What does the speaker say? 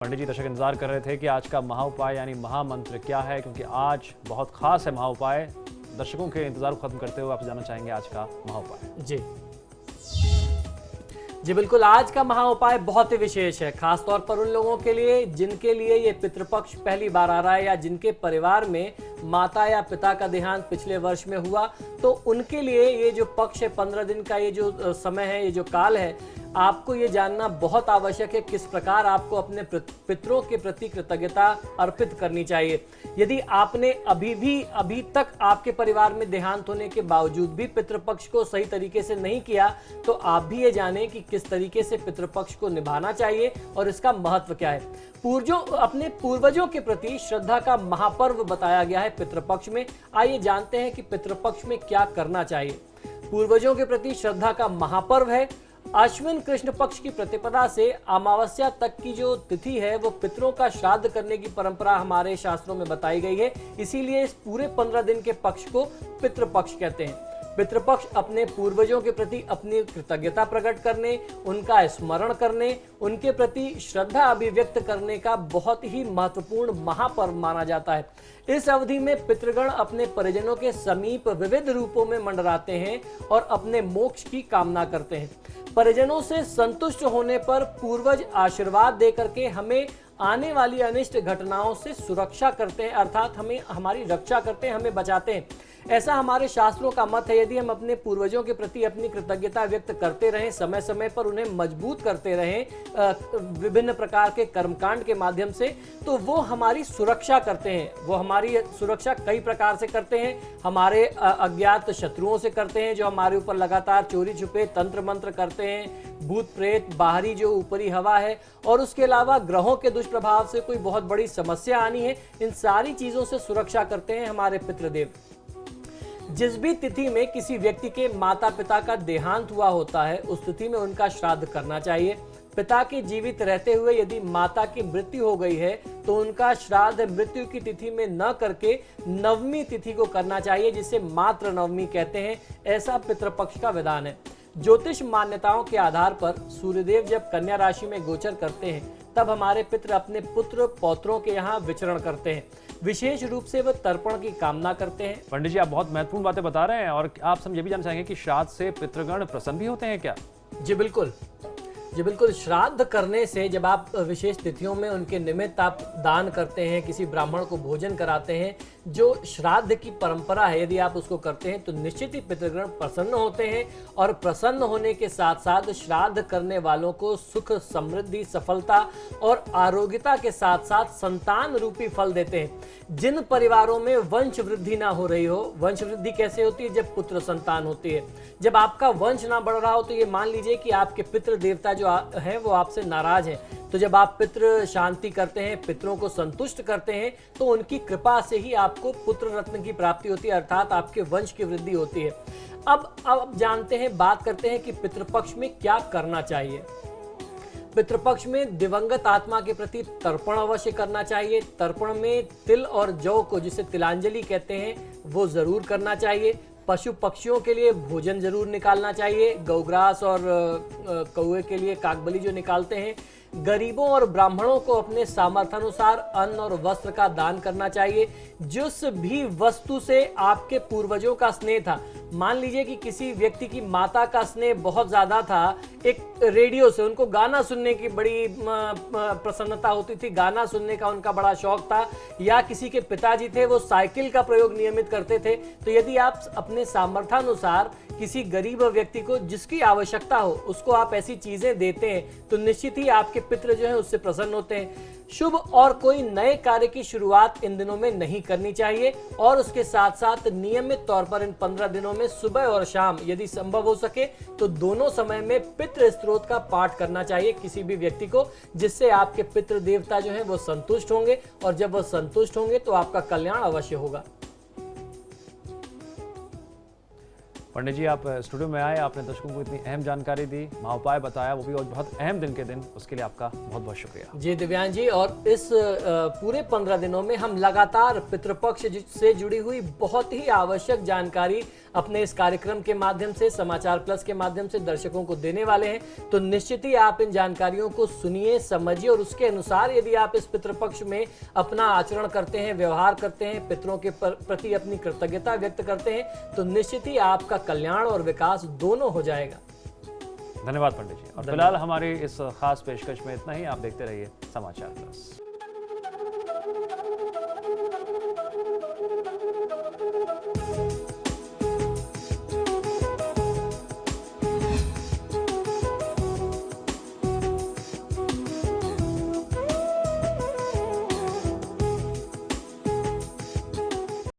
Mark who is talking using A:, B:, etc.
A: पंडित जी दर्शक इंतजार कर रहे थे कि आज का महाउपाय यानी महामंत्र क्या है, क्योंकि आज बहुत खास है महाउपाय। दर्शकों के इंतजार को खत्म करते हुए आप जानना चाहेंगे आज का महाउपाय।
B: जी बिल्कुल, आज का महाउपाय बहुत ही विशेष है, खास तौर पर उन लोगों के लिए जिनके लिए ये पितृपक्ष पहली बार आ रहा है या जिनके परिवार में माता या पिता का देहांत पिछले वर्ष में हुआ। तो उनके लिए ये जो पक्ष है, 15 दिन का ये जो समय है, ये जो काल है, आपको ये जानना बहुत आवश्यक है किस प्रकार आपको अपने पितरों के प्रति कृतज्ञता अर्पित करनी चाहिए। यदि आपने अभी तक आपके परिवार में देहांत होने के बावजूद भी पितृपक्ष को सही तरीके से नहीं किया, तो आप भी ये जानें कि किस तरीके से पितृपक्ष को निभाना चाहिए और इसका महत्व क्या है। अपने पूर्वजों के प्रति श्रद्धा का महापर्व बताया गया है पितृपक्ष में। आइए जानते हैं कि पितृपक्ष में क्या करना चाहिए। पूर्वजों के प्रति श्रद्धा का महापर्व है। अश्विन कृष्ण पक्ष की प्रतिपदा से अमावस्या तक की जो तिथि है वो पितरों का श्राद्ध करने की परंपरा हमारे शास्त्रों में बताई गई है। इसीलिए इस पूरे 15 दिन के पक्ष को पितृपक्ष कहते हैं। पितृपक्ष अपने पूर्वजों के प्रति अपनी कृतज्ञता प्रकट करने, उनका स्मरण करने, उनके प्रति श्रद्धा अभिव्यक्त करने का बहुत ही महत्वपूर्ण महापर्व माना जाता है। इस अवधि में पितृगण अपने परिजनों के समीप विविध रूपों में मंडराते हैं और अपने मोक्ष की कामना करते हैं। परिजनों से संतुष्ट होने पर पूर्वज आशीर्वाद देकर के हमें आने वाली अनिष्ट घटनाओं से सुरक्षा करते हैं, अर्थात हमारी रक्षा करते हैं, हमें बचाते हैं। ऐसा हमारे शास्त्रों का मत है। यदि हम अपने पूर्वजों के प्रति अपनी कृतज्ञता व्यक्त करते रहें, समय समय पर उन्हें मजबूत करते रहें विभिन्न प्रकार के कर्मकांड के माध्यम से, तो वो हमारी सुरक्षा करते हैं। वो हमारी सुरक्षा कई प्रकार से करते हैं। हमारे अज्ञात शत्रुओं से करते हैं जो हमारे ऊपर लगातार चोरी छुपे तंत्र मंत्र करते हैं, भूत प्रेत, बाहरी जो ऊपरी हवा है, और उसके अलावा ग्रहों के दुष्प्रभाव से कोई बहुत बड़ी समस्या आनी है, इन सारी चीजों से सुरक्षा करते हैं हमारे पितृदेव। जिस भी तिथि में किसी व्यक्ति के माता पिता का देहांत हुआ होता है, उस तिथि में उनका श्राद्ध करना चाहिए। पिता के जीवित रहते हुए यदि माता की मृत्यु हो गई है तो उनका श्राद्ध मृत्यु की तिथि में न करके नवमी तिथि को करना चाहिए, जिसे मातृ नवमी कहते हैं। ऐसा पितृपक्ष का विधान है। ज्योतिष मान्यताओं के आधार पर सूर्यदेव जब कन्या राशि में गोचर करते हैं, तब हमारे पितृ अपने पुत्र पौत्रों के यहाँ विचरण करते हैं। विशेष रूप से वह तर्पण की कामना करते हैं।
A: पंडित जी, आप बहुत महत्वपूर्ण बातें बता रहे हैं, और आप सब ये भी जानना चाहेंगे कि श्राद्ध से पितृगण प्रसन्न भी होते हैं क्या?
B: जी बिल्कुल, श्राद्ध करने से जब आप विशेष तिथियों में उनके निमित्त आप दान करते हैं, किसी ब्राह्मण को भोजन कराते हैं, जो श्राद्ध की परंपरा है, यदि आप उसको करते हैं तो निश्चित ही पितृगण प्रसन्न होते हैं। और प्रसन्न होने के साथ साथ श्राद्ध करने वालों को सुख, समृद्धि, सफलता और आरोग्यता के साथ साथ संतान रूपी फल देते हैं। जिन परिवारों में वंश वृद्धि ना हो रही हो, वंश वृद्धि कैसे होती है? जब पुत्र संतान होती है। जब आपका वंश ना बढ़ रहा हो तो ये मान लीजिए कि आपके पितृ देवता जो है वो आपसे नाराज हैं। तो जब आप पितृ शांति करते हैं, पितरों को संतुष्ट करते हैं, तो उनकी कृपा से ही आपको पुत्र रत्न की प्राप्ति होती है, अर्थात आपके वंश की वृद्धि होती है। अब जानते हैं, बात करते हैं कि पितृपक्ष में क्या करना चाहिए। पितृपक्ष में दिवंगत आत्मा के प्रति तर्पण अवश्य करना चाहिए। तर्पण में तिल और जौ को, जिसे तिलांजलि कहते हैं, वो जरूर करना चाहिए। पशु पक्षियों के लिए भोजन जरूर निकालना चाहिए। गौग्रास और कौए के लिए काकबली जो निकालते हैं। गरीबों और ब्राह्मणों को अपने सामर्थ्यानुसार अन्न और वस्त्र का दान करना चाहिए। जिस भी वस्तु से आपके पूर्वजों का स्नेह था, मान लीजिए कि किसी व्यक्ति की माता का स्नेह बहुत ज्यादा था, एक रेडियो से उनको गाना सुनने की बड़ी प्रसन्नता होती थी, गाना सुनने का उनका बड़ा शौक था, या किसी के पिताजी थे वो साइकिल का प्रयोग नियमित करते थे, तो यदि आप अपने सामर्थ्यानुसार किसी गरीब व्यक्ति को जिसकी आवश्यकता हो उसको आप ऐसी चीजें देते हैं, तो निश्चित ही आपके पितृ जो है उससे प्रसन्न होते हैं। शुभ और कोई नए कार्य की शुरुआत इन दिनों में नहीं करनी चाहिए, और उसके साथ साथ नियमित तौर पर इन 15 दिनों में सुबह और शाम यदि संभव हो सके तो दोनों समय में पितृ स्तोत्र का पाठ करना चाहिए किसी भी व्यक्ति को, जिससे आपके पितृ देवता जो है वो संतुष्ट होंगे, और जब वो संतुष्ट होंगे तो आपका कल्याण अवश्य होगा।
A: पंडित जी, आप स्टूडियो में आए, आपने दर्शकों को इतनी अहम जानकारी दी, महाउपाय बताया, वो भी और बहुत अहम दिन के दिन, उसके लिए आपका बहुत बहुत शुक्रिया।
B: जी दिव्यांग जी, और इस पूरे 15 दिनों में हम लगातार पितृपक्ष से जुड़ी हुई बहुत ही आवश्यक जानकारी अपने इस कार्यक्रम के माध्यम से, समाचार प्लस के माध्यम से दर्शकों को देने वाले हैं। तो निश्चित ही आप इन जानकारियों को सुनिए, समझिए और उसके अनुसार यदि आप इस पितृपक्ष में अपना आचरण करते हैं, व्यवहार करते हैं, पितरों के प्रति अपनी कृतज्ञता व्यक्त करते हैं, तो निश्चित ही आपका कल्याण और विकास दोनों हो जाएगा।
A: धन्यवाद पंडित जी। और फिलहाल हमारी इस खास पेशकश में इतना ही। आप देखते रहिए समाचार प्लस।